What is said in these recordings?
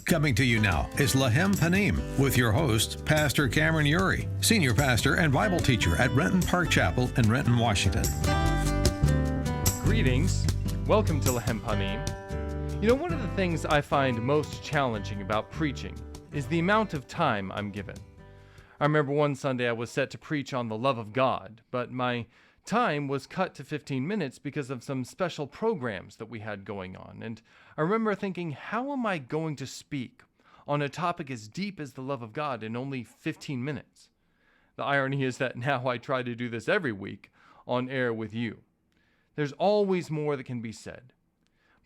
Coming to you now is Lechem Panim with your host, Pastor Cameron Ury, Senior Pastor and Bible Teacher at Renton Park Chapel in Renton, Washington. Greetings. Welcome to Lechem Panim. You know, one of the things I find most challenging about preaching is the amount of time I'm given. I remember one Sunday I was set to preach on the love of God, but my time was cut to 15 minutes because of some special programs that we had going on. And I remember thinking, how am I going to speak on a topic as deep as the love of God in only 15 minutes? The irony is that now I try to do this every week on air with you. There's always more that can be said.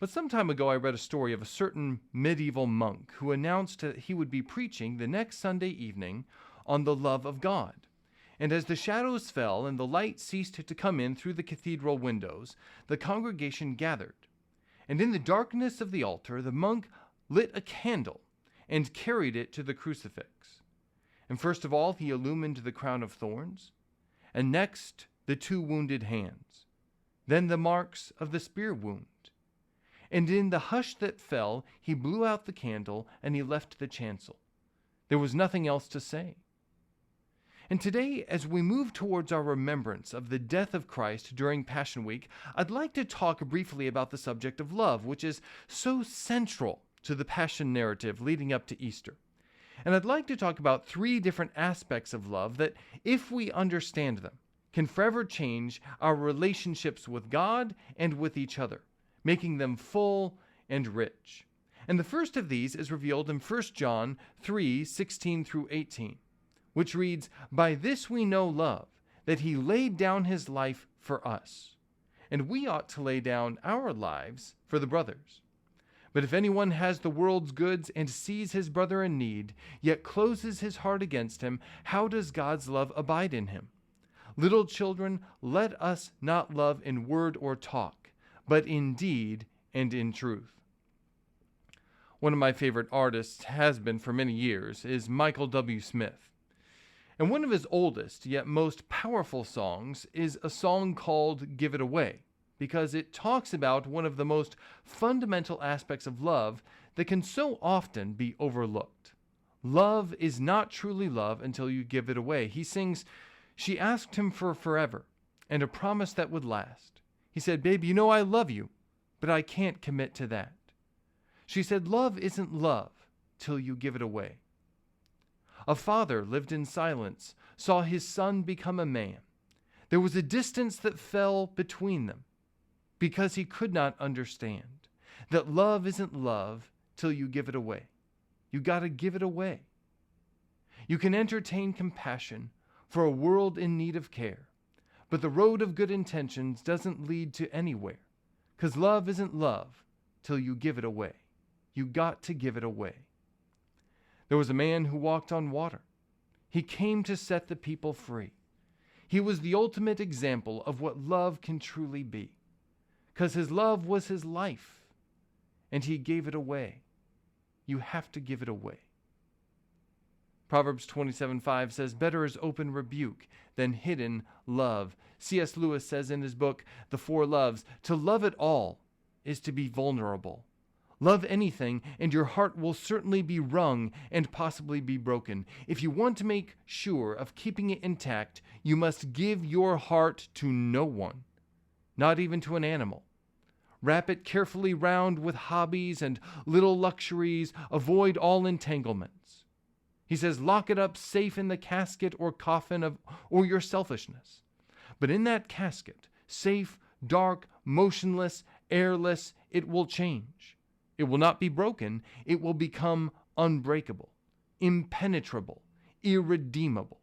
But some time ago I read a story of a certain medieval monk who announced that he would be preaching the next Sunday evening on the love of God. And as the shadows fell and the light ceased to come in through the cathedral windows, the congregation gathered. And in the darkness of the altar, the monk lit a candle and carried it to the crucifix. And first of all, he illumined the crown of thorns, and next the two wounded hands, then the marks of the spear wound. And in the hush that fell, he blew out the candle and he left the chancel. There was nothing else to say. And today, as we move towards our remembrance of the death of Christ during Passion Week, I'd like to talk briefly about the subject of love, which is so central to the Passion narrative leading up to Easter. And I'd like to talk about three different aspects of love that, if we understand them, can forever change our relationships with God and with each other, making them full and rich. And the first of these is revealed in 1 John 3:16 through 18. Which reads, "By this we know love, that he laid down his life for us, and we ought to lay down our lives for the brothers. But if anyone has the world's goods and sees his brother in need, yet closes his heart against him, how does God's love abide in him? Little children, let us not love in word or talk, but in deed and in truth." One of my favorite artists has been for many years is Michael W. Smith. And one of his oldest yet most powerful songs is a song called "Give It Away," because it talks about one of the most fundamental aspects of love that can so often be overlooked. Love is not truly love until you give it away. He sings, "She asked him for forever and a promise that would last. He said, 'Babe, you know I love you, but I can't commit to that.' She said, 'Love isn't love till you give it away.' A father lived in silence, saw his son become a man. There was a distance that fell between them because he could not understand that love isn't love till you give it away. You got to give it away. You can entertain compassion for a world in need of care, but the road of good intentions doesn't lead to anywhere, because love isn't love till you give it away. You got to give it away. There was a man who walked on water. He came to set the people free. He was the ultimate example of what love can truly be, because his love was his life, and he gave it away. You have to give it away. Proverbs 27:5 says, "Better is open rebuke than hidden love." C.S. Lewis says in his book, The Four Loves, "To love at all is to be vulnerable. Love anything, and your heart will certainly be wrung and possibly be broken. If you want to make sure of keeping it intact, you must give your heart to no one, not even to an animal. Wrap it carefully round with hobbies and little luxuries. Avoid all entanglements." He says, "Lock it up safe in the casket or coffin or your selfishness. But in that casket, safe, dark, motionless, airless, it will change. It will not be broken. It will become unbreakable, impenetrable, irredeemable.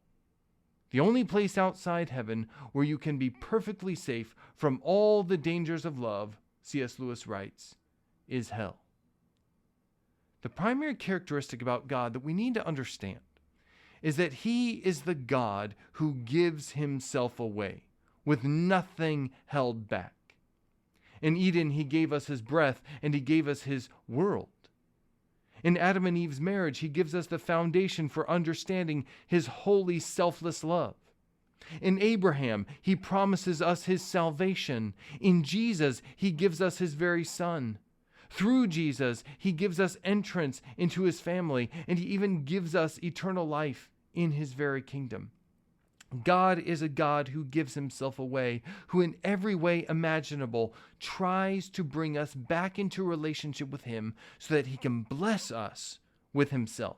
The only place outside heaven where you can be perfectly safe from all the dangers of love," C.S. Lewis writes, "is hell." The primary characteristic about God that we need to understand is that he is the God who gives himself away with nothing held back. In Eden, he gave us his breath, and he gave us his world. In Adam and Eve's marriage, he gives us the foundation for understanding his holy, selfless love. In Abraham, he promises us his salvation. In Jesus, he gives us his very son. Through Jesus, he gives us entrance into his family, and he even gives us eternal life in his very kingdom. God is a God who gives himself away, who in every way imaginable tries to bring us back into relationship with him so that he can bless us with himself.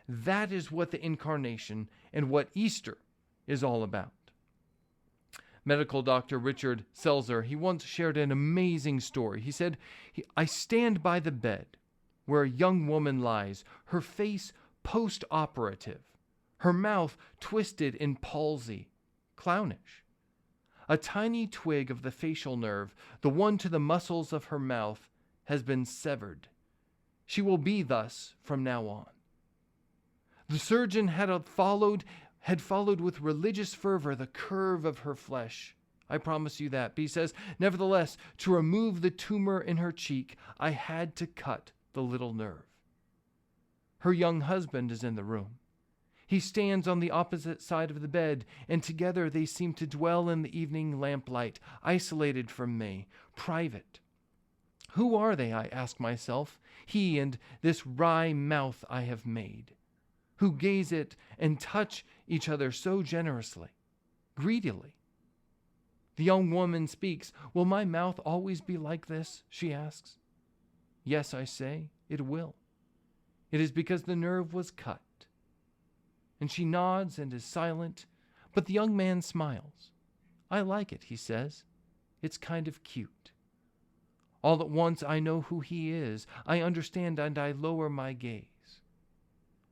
That is what the incarnation and what Easter is all about. Medical doctor Richard Selzer, he once shared an amazing story. He said, I stand by the bed where a young woman lies, her face post-operative, her mouth twisted in palsy, clownish. A tiny twig of the facial nerve, the one to the muscles of her mouth, has been severed. She will be thus from now on. The surgeon had followed with religious fervor the curve of her flesh. I promise you that. But he says, nevertheless, to remove the tumor in her cheek, I had to cut the little nerve. Her young husband is in the room. He stands on the opposite side of the bed, and together they seem to dwell in the evening lamplight, isolated from me, private. Who are they, I ask myself, he and this wry mouth I have made, who gaze at and touch each other so generously, greedily? The young woman speaks. Will my mouth always be like this? She asks. Yes, I say, it will. It is because the nerve was cut. And she nods and is silent, but the young man smiles. I like it, he says. It's kind of cute. All at once I know who he is. I understand, and I lower my gaze.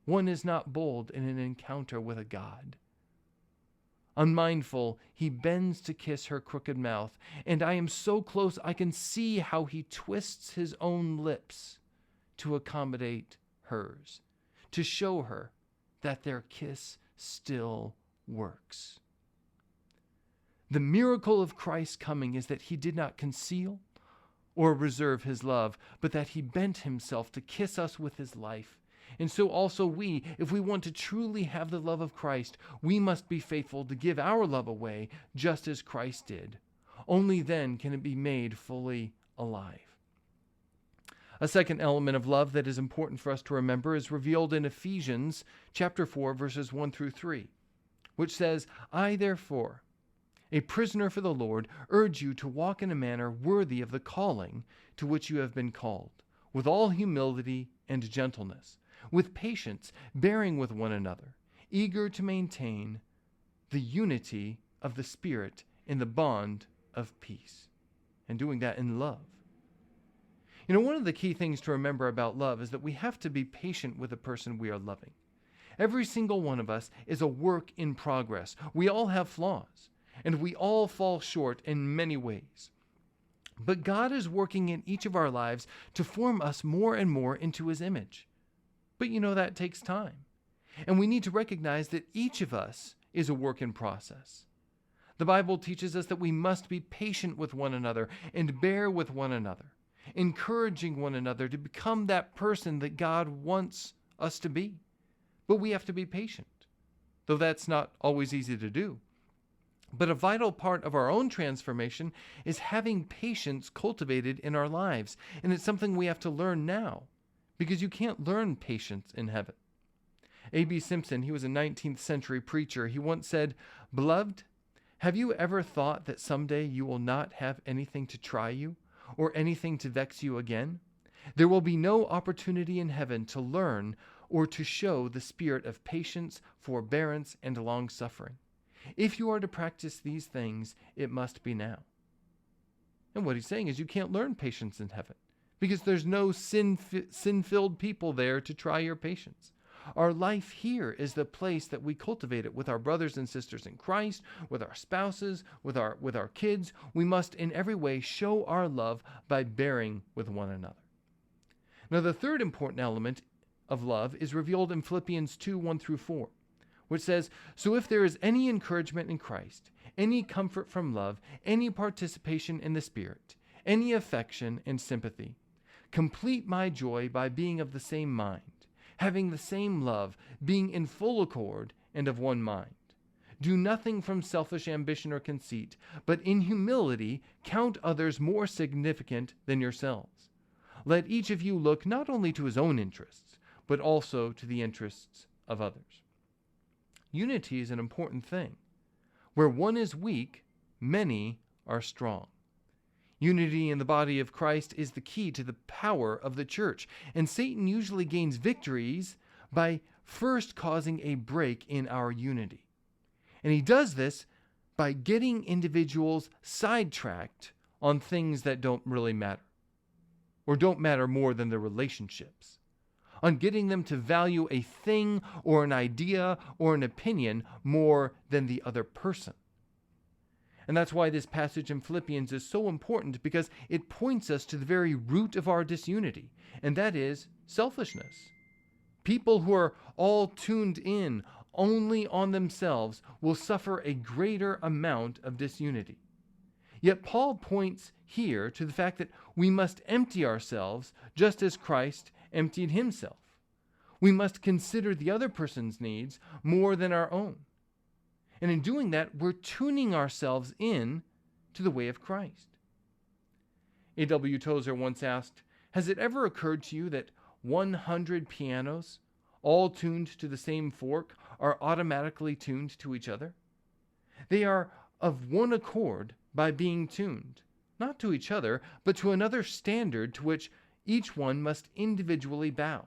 One is not bold in an encounter with a God. Unmindful, he bends to kiss her crooked mouth, and I am so close I can see how he twists his own lips to accommodate hers, to show her that their kiss still works. The miracle of Christ's coming is that he did not conceal or reserve his love, but that he bent himself to kiss us with his life. And so also we, if we want to truly have the love of Christ, we must be faithful to give our love away just as Christ did. Only then can it be made fully alive. A second element of love that is important for us to remember is revealed in Ephesians chapter 4, verses 1 through 3, which says, I therefore, a prisoner for the Lord, urge you to walk in a manner worthy of the calling to which you have been called, with all humility and gentleness, with patience, bearing with one another, eager to maintain the unity of the Spirit in the bond of peace, and doing that in love. You know, one of the key things to remember about love is that we have to be patient with the person we are loving. Every single one of us is a work in progress. We all have flaws, and we all fall short in many ways. But God is working in each of our lives to form us more and more into his image. But you know, that takes time. And we need to recognize that each of us is a work in process. The Bible teaches us that we must be patient with one another and bear with one another, encouraging one another to become that person that God wants us to be. But we have to be patient, though that's not always easy to do. But a vital part of our own transformation is having patience cultivated in our lives. And it's something we have to learn now, because you can't learn patience in heaven. A.B. Simpson, he was a 19th century preacher. He once said, Beloved, have you ever thought that someday you will not have anything to try you or anything to vex you again? There will be no opportunity in heaven to learn or to show the spirit of patience, forbearance, and long-suffering. If you are to practice these things, it must be now. And what he's saying is you can't learn patience in heaven because there's no sin-filled people there to try your patience. Our life here is the place that we cultivate it with our brothers and sisters in Christ, with our spouses, with our kids. We must in every way show our love by bearing with one another. Now, the third important element of love is revealed in Philippians 2, 1 through 4, which says, So if there is any encouragement in Christ, any comfort from love, any participation in the Spirit, any affection and sympathy, complete my joy by being of the same mind, having the same love, being in full accord and of one mind. Do nothing from selfish ambition or conceit, but in humility count others more significant than yourselves. let each of you look not only to his own interests, but also to the interests of others. Unity is an important thing. Where one is weak, many are strong. Unity in the body of Christ is the key to the power of the church, and Satan usually gains victories by first causing a break in our unity. And he does this by getting individuals sidetracked on things that don't really matter, or don't matter more than their relationships, on getting them to value a thing or an idea or an opinion more than the other person. And that's why this passage in Philippians is so important, because it points us to the very root of our disunity, and that is selfishness. People who are all tuned in only on themselves will suffer a greater amount of disunity. Yet Paul points here to the fact that we must empty ourselves just as Christ emptied himself. We must consider the other person's needs more than our own. And in doing that, we're tuning ourselves in to the way of Christ. A.W. Tozer once asked, "Has it ever occurred to you that 100 pianos, all tuned to the same fork, are automatically tuned to each other? They are of one accord by being tuned, not to each other, but to another standard to which each one must individually bow.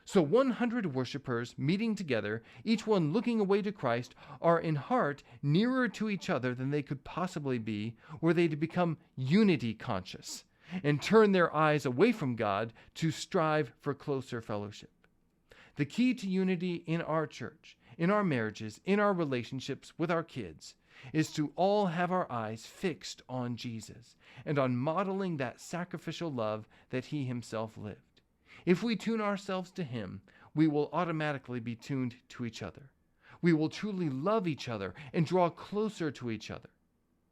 So 100 worshipers meeting together, each one looking away to Christ, are in heart nearer to each other than they could possibly be were they to become unity conscious and turn their eyes away from God to strive for closer fellowship." The key to unity in our church, in our marriages, in our relationships with our kids, is to all have our eyes fixed on Jesus and on modeling that sacrificial love that he himself lived. If we tune ourselves to him, we will automatically be tuned to each other. We will truly love each other and draw closer to each other.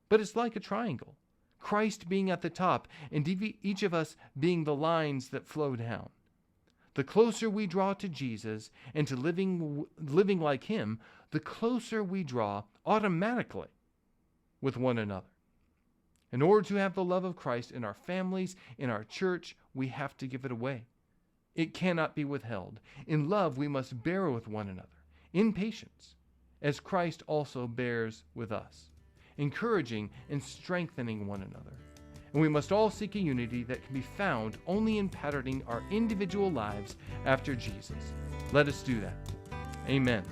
But it's like a triangle, Christ being at the top and each of us being the lines that flow down. The closer we draw to Jesus and to living like him, the closer we draw automatically with one another. In order to have the love of Christ in our families, in our church, we have to give it away. It cannot be withheld. In love, we must bear with one another, in patience, as Christ also bears with us, encouraging and strengthening one another. And we must all seek a unity that can be found only in patterning our individual lives after Jesus. Let us do that. Amen.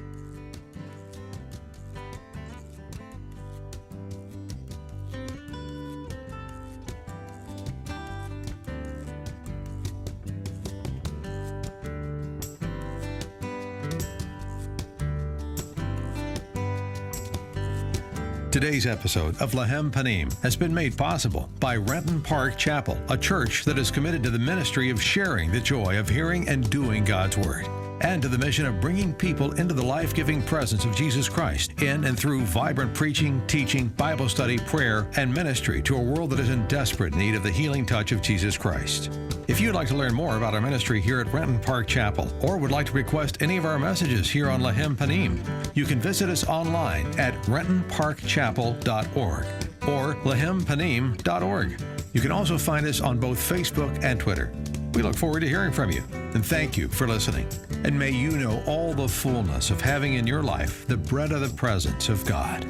Today's episode of Lechem Panim has been made possible by Renton Park Chapel, a church that is committed to the ministry of sharing the joy of hearing and doing God's Word, and to the mission of bringing people into the life-giving presence of Jesus Christ in and through vibrant preaching, teaching, Bible study, prayer, and ministry to a world that is in desperate need of the healing touch of Jesus Christ. If you'd like to learn more about our ministry here at Renton Park Chapel, or would like to request any of our messages here on Lechem Panim, you can visit us online at rentonparkchapel.org or lechempanim.org. You can also find us on both Facebook and Twitter. We look forward to hearing from you, and thank you for listening. And may you know all the fullness of having in your life the bread of the presence of God.